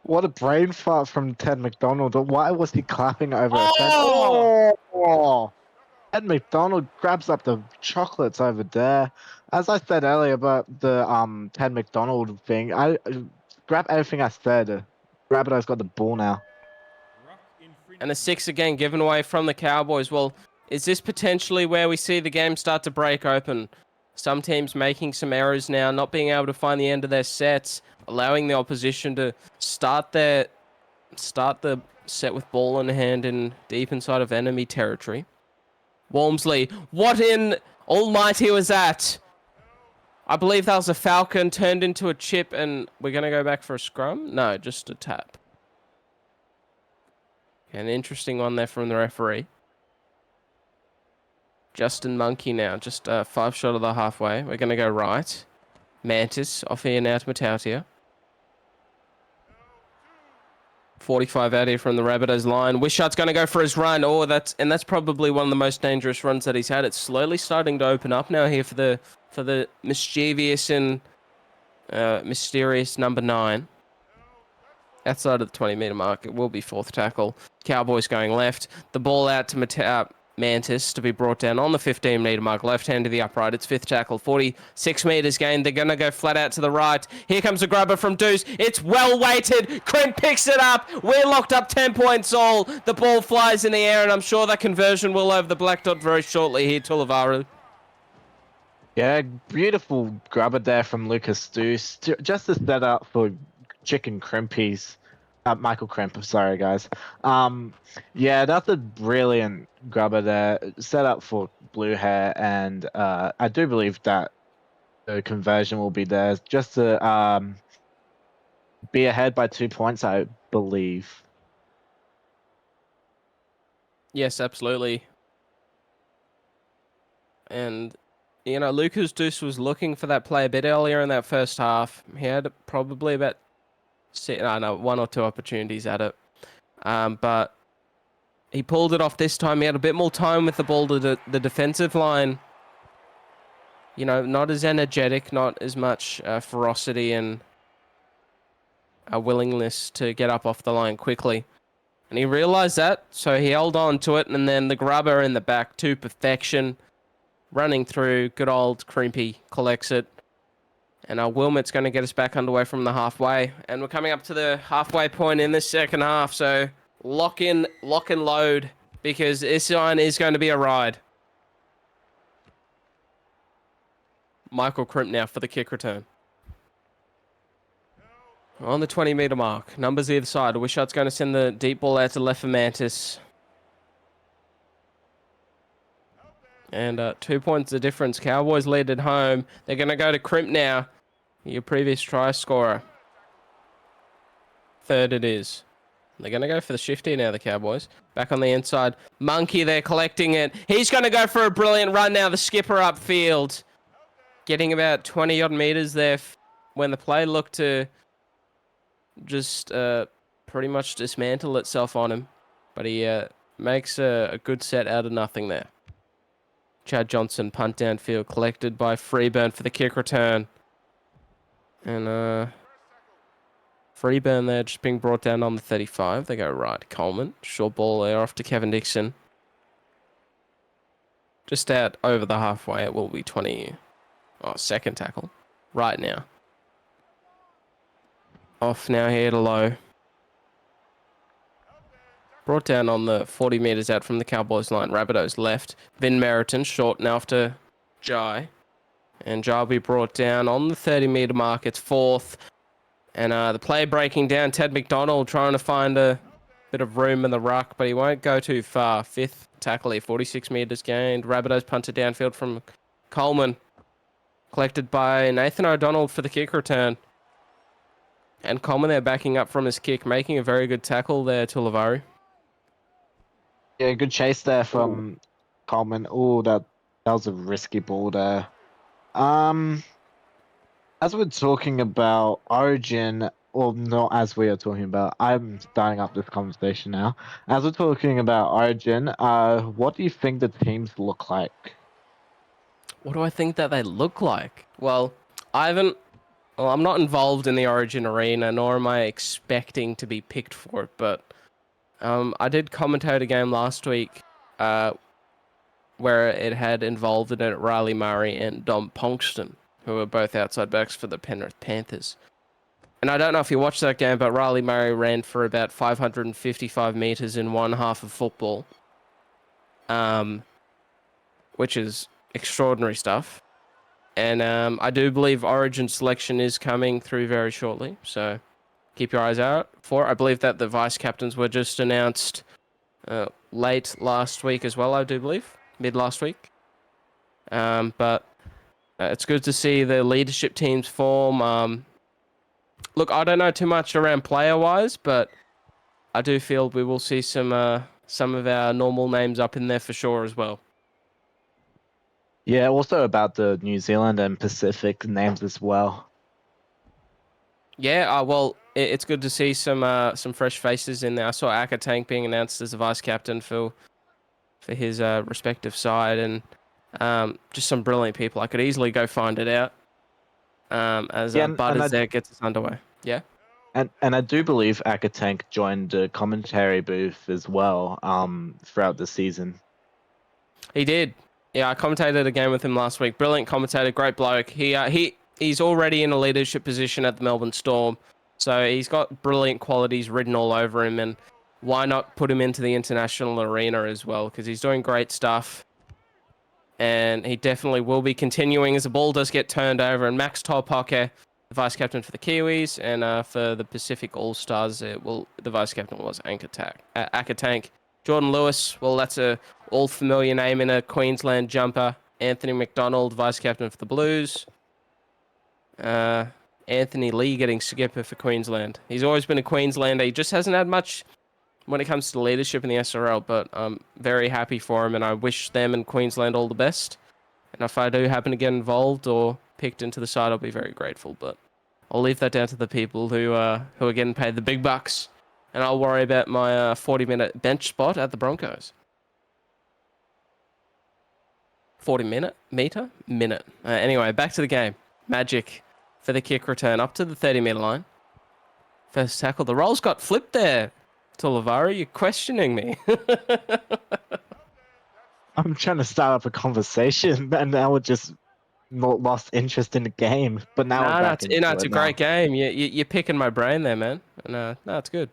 What a brain fart from Ted McDonald. Why was he clapping over a pen? Oh! Oh! Ted McDonald grabs up the chocolates over there. As I said earlier about the Ted McDonald thing, I grab everything I said. Rabbitohs got the ball now. And a 6 again given away from the Cowboys. Well, is this potentially where we see the game start to break open? Some teams making some errors now, not being able to find the end of their sets, allowing the opposition to start the set with ball in hand in deep inside of enemy territory. Walmsley, what in almighty was that? I believe that was a Falcon turned into a chip, and we're going to go back for a scrum? No, just a tap. An interesting one there from the referee. Justin Monkey now, just 5 shot of the halfway. We're going to go right. Mantis off here now to Matautia. 45 out here from the Rabbitohs line. Wishart's going to go for his run. Oh, that's probably one of the most dangerous runs that he's had. It's slowly starting to open up now here for the mischievous and mysterious number 9. Outside of the 20-meter mark, it will be 4th tackle. Cowboys going left. The ball out to Mantis to be brought down on the 15-meter mark. Left hand to the upright. It's 5th tackle. 46 meters gained. They're going to go flat out to the right. Here comes a grubber from Deuce. It's well weighted. Crimp picks it up. We're locked up 10 points all. The ball flies in the air, and I'm sure that conversion will over the black dot very shortly here, Tulavaru. Yeah, beautiful grubber there from Lucas Deuce. Just to set up for Chicken Crimpy's. Michael Crimp, sorry guys. Yeah, that's a brilliant grubber there. Set up for blue hair, and I do believe that the conversion will be there just to be ahead by 2 points, I believe. Yes, absolutely. And, you know, Lucas Deuce was looking for that play a bit earlier in that first half. He had probably about 1 or 2 opportunities at it. But he pulled it off this time. He had a bit more time with the ball to the defensive line. You know, not as energetic, not as much ferocity and a willingness to get up off the line quickly. And he realized that, so he held on to it, and then the grubber in the back to perfection. Running through, good old Crimpy collects it. And Wilmot's going to get us back underway from the halfway. And we're coming up to the halfway point in the second half. So lock and load, because this one is going to be a ride. Michael Crimp now for the kick return. On the 20-meter mark. Numbers either side. Wishart's going to send the deep ball out to left for Mantis. And 2 points the difference. Cowboys lead at home. They're going to go to Crimp now. Your previous try scorer. 3rd it is. They're going to go for the shifty now, the Cowboys. Back on the inside. Monkey, they're collecting it. He's going to go for a brilliant run now. The skipper upfield. Getting about 20-odd meters there when the play looked to just pretty much dismantle itself on him. But he makes a good set out of nothing there. Chad Johnson, punt downfield, collected by Freeburn for the kick return. And Freeburn there just being brought down on the 35. They go right. Coleman, short ball there off to Kevin Dixon. Just out over the halfway, it will be 20. Oh, 2nd tackle. Right now. Off now here to low. Brought down on the 40 meters out from the Cowboys line. Rabbitohs left. Vin Meriton short now after Jai. And Jai will be brought down on the 30-meter mark. It's 4th. And the play breaking down. Ted McDonald trying to find a bit of room in the ruck, but he won't go too far. 5th tackle here. 46 meters gained. Rabbitohs punted downfield from Coleman. Collected by Nathan O'Donnell for the kick return. And Coleman there backing up from his kick, making a very good tackle there to Lavari. Yeah, good chase there from Coleman. Oh, that was a risky ball there. As we're talking about Origin, or not as we are talking about, I'm starting up this conversation now. As we're talking about Origin, what do you think the teams look like? What do I think that they look like? Well, I haven't Well, I'm not involved in the Origin arena, nor am I expecting to be picked for it, but I did commentate a game last week where it had involved in it Riley Murray and Dom Ponkston, who were both outside backs for the Penrith Panthers. And I don't know if you watched that game, but Riley Murray ran for about 555 metres in one half of football, which is extraordinary stuff. And I do believe Origin selection is coming through very shortly, so keep your eyes out for it. I believe that the vice captains were just announced late last week as well, I do believe, mid last week. But it's good to see the leadership teams form. Look, I don't know too much around player-wise, but I do feel we will see some of our normal names up in there for sure as well. Yeah, also about the New Zealand and Pacific names as well. Yeah, well, it's good to see some fresh faces in there. I saw Akatank being announced as the vice captain for his respective side, and just some brilliant people. I could easily go find it out as Butters there gets us underway. Yeah. And I do believe Akatank joined the commentary booth as well throughout the season. He did. Yeah, I commentated a game with him last week. Brilliant commentator, great bloke. He's already in a leadership position at the Melbourne Storm, so he's got brilliant qualities written all over him, and why not put him into the international arena as well, because he's doing great stuff, and he definitely will be continuing as the ball does get turned over. And Max Tolpoke, the vice captain for the Kiwis, and for the Pacific All-Stars, the vice captain was Akatank. Jordan Lewis, well, that's a all-familiar name in a Queensland jumper. Anthony McDonald, vice-captain for the Blues. Anthony Lee getting skipper for Queensland. He's always been a Queenslander. He just hasn't had much when it comes to leadership in the SRL, but I'm very happy for him, and I wish them and Queensland all the best. And if I do happen to get involved or picked into the side, I'll be very grateful, but I'll leave that down to the people who are getting paid the big bucks. And I'll worry about my 40-minute bench spot at the Broncos. 40-minute? Minute. Anyway, back to the game. Magic for the kick return up to the 30-metre line. First tackle. The roll's got flipped there. Tulavari, you're questioning me. I'm trying to start up a conversation, and now we're just lost interest in the game. But now we're back into it's a great game. You're picking my brain there, man. No, it's good.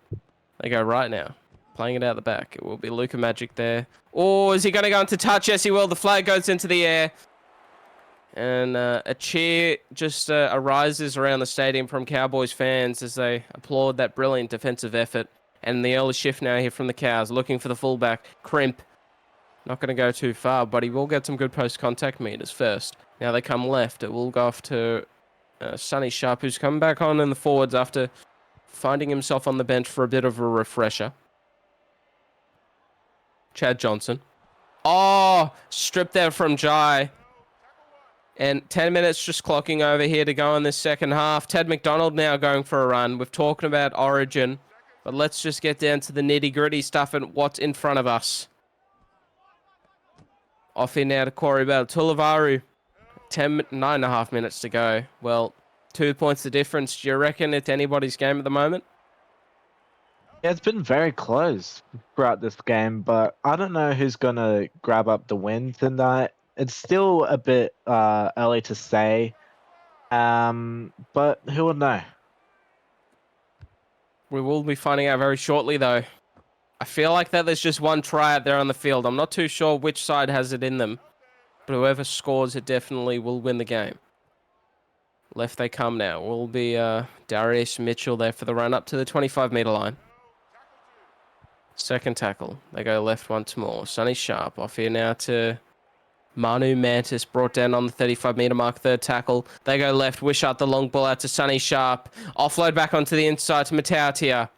They go right now. Playing it out the back. It will be Luka Magic there. Oh, is he going to go into touch? Yes, he will. The flag goes into the air. And a cheer just arises around the stadium from Cowboys fans as they applaud that brilliant defensive effort. And the early shift now here from the Cows, looking for the fullback. Crimp. Not going to go too far, but he will get some good post-contact meters first. Now they come left. It will go off to Sonny Sharp, who's come back on in the forwards after finding himself on the bench for a bit of a refresher. Chad Johnson. Oh, stripped there from Jai. And 10 minutes just clocking over here to go in this second half. Ted McDonald now going for a run. We've talked about Origin, but let's just get down to the nitty-gritty stuff and what's in front of us. Off in now to Corey Bell. Tulavari. 9.5 minutes to go. Well, 2 points the difference. Do you reckon it's anybody's game at the moment? Yeah, it's been very close throughout this game, but I don't know who's going to grab up the win tonight. It's still a bit early to say, but who will know? We will be finding out very shortly, though. I feel like that there's just one try out there on the field. I'm not too sure which side has it in them, but whoever scores it definitely will win the game. Left they come now. Will be Darius Mitchell there for the run up to the 25-metre line. Second tackle. They go left once more. Sonny Sharp off here now to Manu Mantis, brought down on the 35-metre mark. Third tackle. They go left. Wish out the long ball out to Sonny Sharp. Offload back onto the inside to Matautia.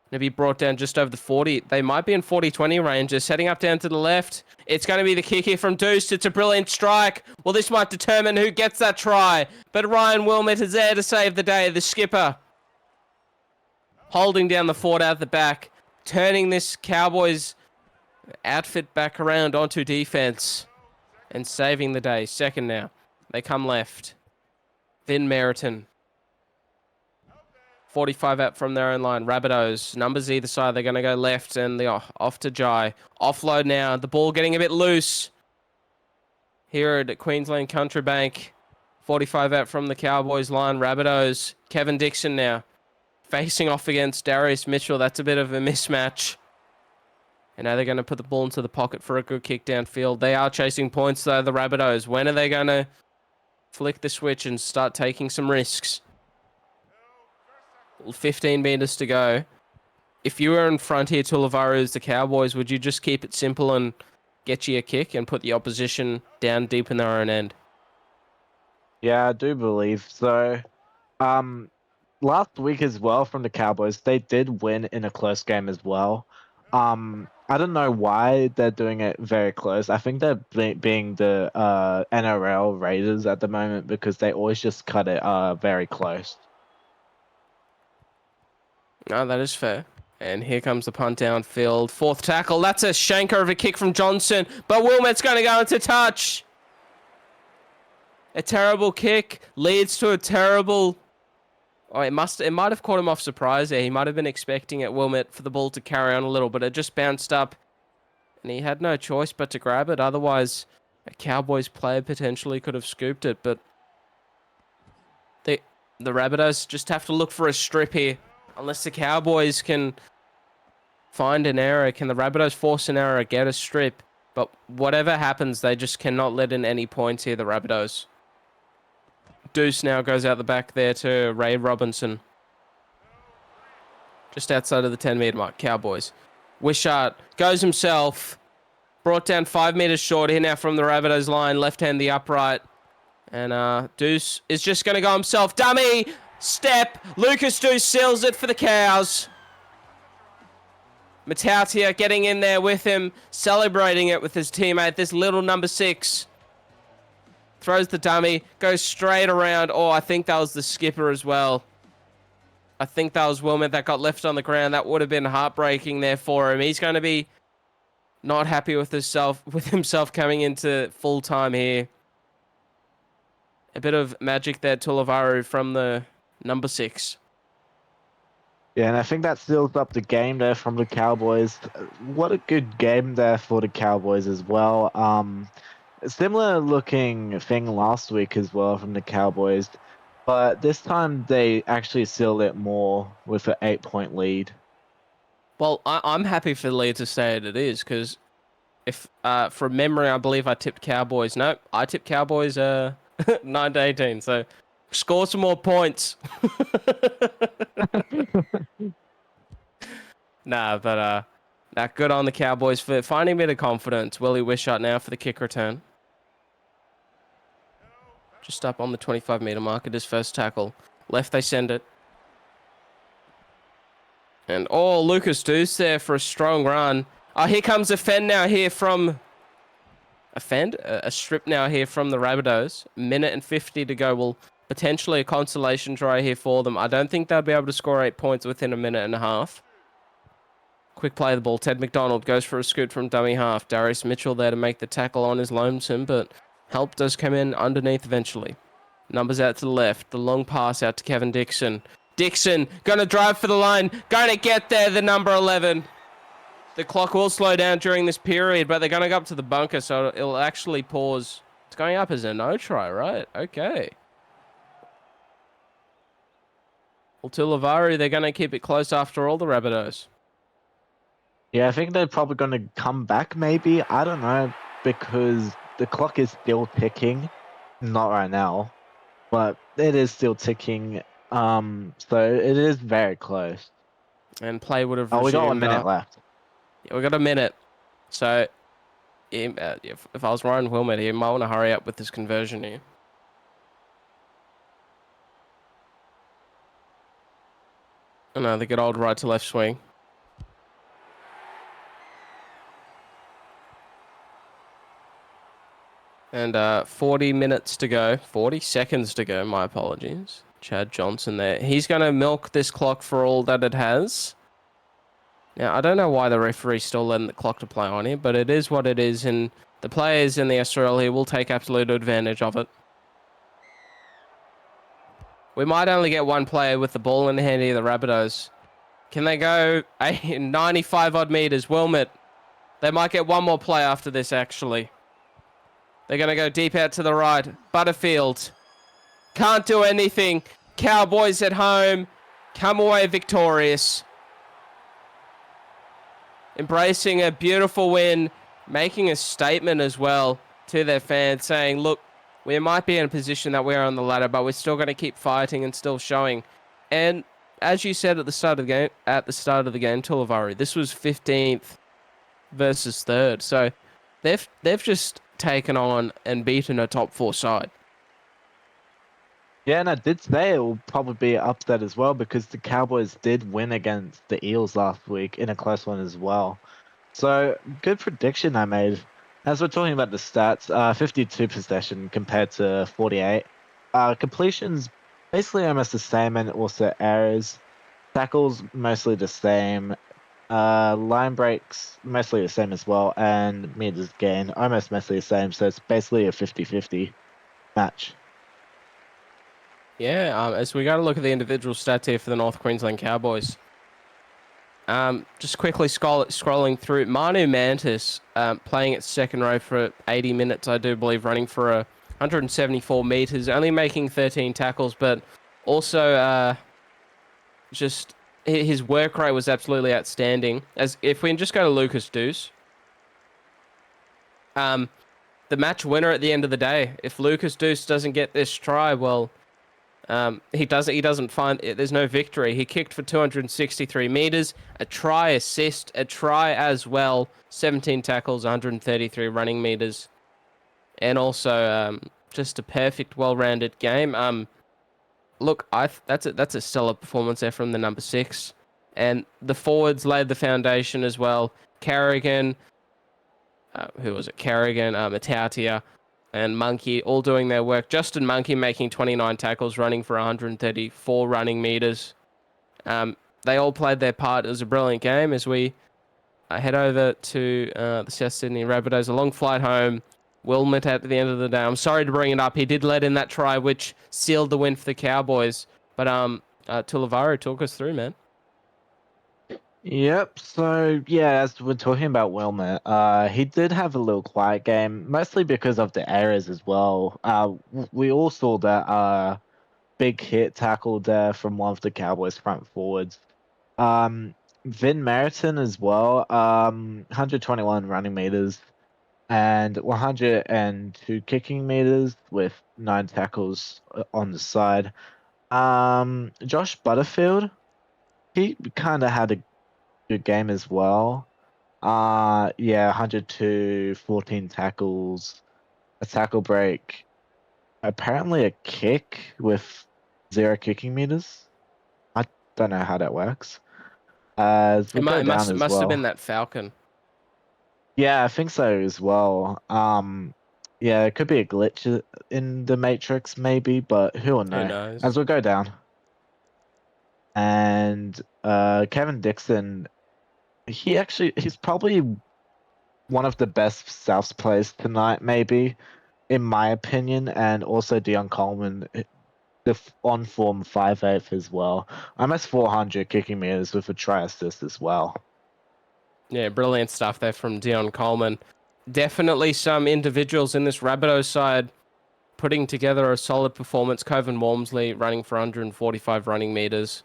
Going to be brought down just over the 40. They might be in 40-20 range. They're setting up down to the left. It's going to be the kick here from Deuce. It's a brilliant strike. Well, this might determine who gets that try. But Ryan Wilmot is there to save the day. The skipper holding down the fort out the back, turning this Cowboys outfit back around onto defense and saving the day. Second now. They come left. Vin Meriton 45 out from their own line. Rabbitohs, numbers either side. They're going to go left and the off to Jai. Offload now. The ball getting a bit loose here at Queensland Country Bank. 45 out from the Cowboys line. Rabbitohs. Kevin Dixon now facing off against Darius Mitchell. That's a bit of a mismatch. And now they're going to put the ball into the pocket for a good kick downfield. They are chasing points, though, the Rabbitohs. When are they going to flick the switch and start taking some risks? 15 meters to go. If you were in front here, Tullavaru, as the Cowboys, would you just keep it simple and get you a kick and put the opposition down deep in their own end? Yeah, I do believe so. Last week as well from the Cowboys, they did win in a close game as well. I don't know why they're doing it very close. I think they're being the NRL Raiders at the moment because they always just cut it very close. No, that is fair. And here comes the punt downfield. Fourth tackle. That's a shanker of a kick from Johnson. But Wilmot's going to go into touch. A terrible kick leads to a terrible... Oh, it might have caught him off surprise there. He might have been expecting it, Wilmot, for the ball to carry on a little, but it just bounced up. And he had no choice but to grab it. Otherwise, a Cowboys player potentially could have scooped it. But the Rabbitohs just have to look for a strip here. Unless the Cowboys can find an error. Can the Rabbitohs force an error, get a strip? But whatever happens, they just cannot let in any points here, the Rabbitohs. Deuce now goes out the back there to Ray Robinson. Just outside of the 10-meter mark, Cowboys. Wishart goes himself. Brought down 5 meters short here now from the Rabbitohs line. Left hand the upright. And Deuce is just going to go himself. Dummy! Step! Lucas Deuce seals it for the Cows. Matautia getting in there with him. Celebrating it with his teammate. This little number 6. Throws the dummy, goes straight around. Oh, I think that was the skipper as well. I think that was Wilmot that got left on the ground. That would have been heartbreaking there for him. He's going to be not happy with himself coming into full time here. A bit of magic there, Tullavaru from the number 6. Yeah, and I think that seals up the game there from the Cowboys. What a good game there for the Cowboys as well. Similar looking thing last week as well from the Cowboys, but this time they actually sealed it more with an 8-point lead. Well, I'm happy for the lead to stay as it is, because if from memory, I believe I tipped Cowboys. No, I tipped Cowboys 9-18. So score some more points. Good on the Cowboys for finding a bit of confidence. Willie Wishart now for the kick return. Just up on the 25-meter mark at his first tackle. Left, they send it. And, Lucas Deuce there for a strong run. Oh, here comes a fend now here from... A strip now here from the Rabbitohs. 1:50 to go. Well, potentially a consolation try here for them. I don't think they'll be able to score 8 points within a minute and a half. Quick play of the ball. Ted McDonald goes for a scoot from dummy half. Darius Mitchell there to make the tackle on his lonesome, but... help does come in underneath eventually. Numbers out to the left. The long pass out to Kevin Dixon. Dixon going to drive for the line. Going to get there, the number 11. The clock will slow down during this period, but they're going to go up to the bunker, so it'll actually pause. It's going up as a no try, right? Okay. Well, Tullavaru, they're going to keep it close after all, the Rabbitohs. Yeah, I think they're probably going to come back maybe. I don't know, because... the clock is still ticking, not right now, but it is still ticking. So it is very close. And play would have. We got 1 minute left. Yeah, we got a minute. So, if I was Ryan Wilmot, he might want to hurry up with this conversion here. Oh no, the good old right to left swing. And 40 minutes to go. 40 seconds to go, my apologies. Chad Johnson there. He's going to milk this clock for all that it has. Now, I don't know why the referee's still letting the clock to play on here, but it is what it is, and the players in the SRL here will take absolute advantage of it. We might only get one player with the ball in the hand here, the Rabbitohs. Can they go 95 odd meters? Wilmot. They might get one more play after this, actually. They're going to go deep out to the right. Butterfield. Can't do anything. Cowboys at home. Come away victorious. Embracing a beautiful win. Making a statement as well to their fans, saying, look, we might be in a position that we're on the ladder, but we're still going to keep fighting and still showing. And as you said at the start of the game, Tullavari, this was 15th versus 3rd. So they've just taken on and beaten a top 4 side. Yeah, and I did say it will probably be upset as well because the Cowboys did win against the Eels last week in a close one as well. So, good prediction I made. As we're talking about the stats, 52 possession compared to 48. Completions basically almost the same, and also errors. Tackles mostly the same. Line breaks mostly the same as well, and meters gain almost mostly the same. So it's basically a 50-50 match. Yeah, as we got to look at the individual stats here for the North Queensland Cowboys. Just quickly scrolling through, Manu Mantis playing at second row for 80 minutes, I do believe, running for 174 meters, only making 13 tackles, but also just his work rate was absolutely outstanding. As if we can just go to Lucas Deuce, the match winner at the end of the day. If Lucas Deuce doesn't get this try, well, he doesn't find there's no victory. He kicked for 263 meters, a try assist, a try as well, 17 tackles, 133 running meters, and also just a perfect, well-rounded game. Look, that's a stellar performance there from the number 6, and the forwards laid the foundation as well. Carrigan, Matautia, and Monkey all doing their work. Justin Monkey making 29 tackles, running for 134 running meters. They all played their part. It was a brilliant game. As we head over to the South Sydney Rabbitohs, a long flight home. Wilmot at the end of the day. I'm sorry to bring it up. He did let in that try, which sealed the win for the Cowboys. But Tullavari, talk us through, man. Yep. So yeah, as we're talking about Wilmot, he did have a little quiet game, mostly because of the errors as well. We all saw that big hit tackle there from one of the Cowboys front forwards. Vin Meriton as well. 121 running meters and 102 kicking meters with 9 tackles on the side. Josh Butterfield, he kind of had a good game as well. Yeah, 102, 14 tackles, a tackle break, apparently a kick with 0 kicking meters. I don't know how that works. As we go down as Must well. have been that Falcon. Yeah, I think so as well. Yeah, it could be a glitch in the Matrix maybe, but who will know? Who knows? As we go down. And Kevin Dixon, he's probably one of the best Souths players tonight, maybe, in my opinion, and also Dion Coleman, the on form 5'8" as well. Almost 400 kicking meters with a try assist as well. Yeah, brilliant stuff there from Dion Coleman. Definitely some individuals in this Rabbitohs side putting together a solid performance. Coven Walmsley running for 145 running meters.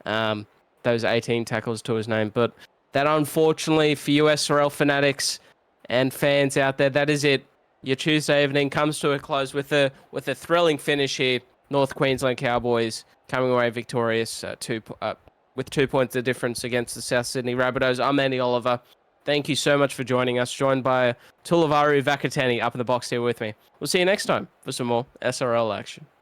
Those 18 tackles to his name. But that, unfortunately, for you SRL fanatics and fans out there, that is it. Your Tuesday evening comes to a close with a thrilling finish here. North Queensland Cowboys coming away victorious with 2 points of difference against the South Sydney Rabbitohs. I'm Andy Oliver. Thank you so much for joining us. Joined by Tullavari Vakatani up in the box here with me. We'll see you next time for some more SRL action.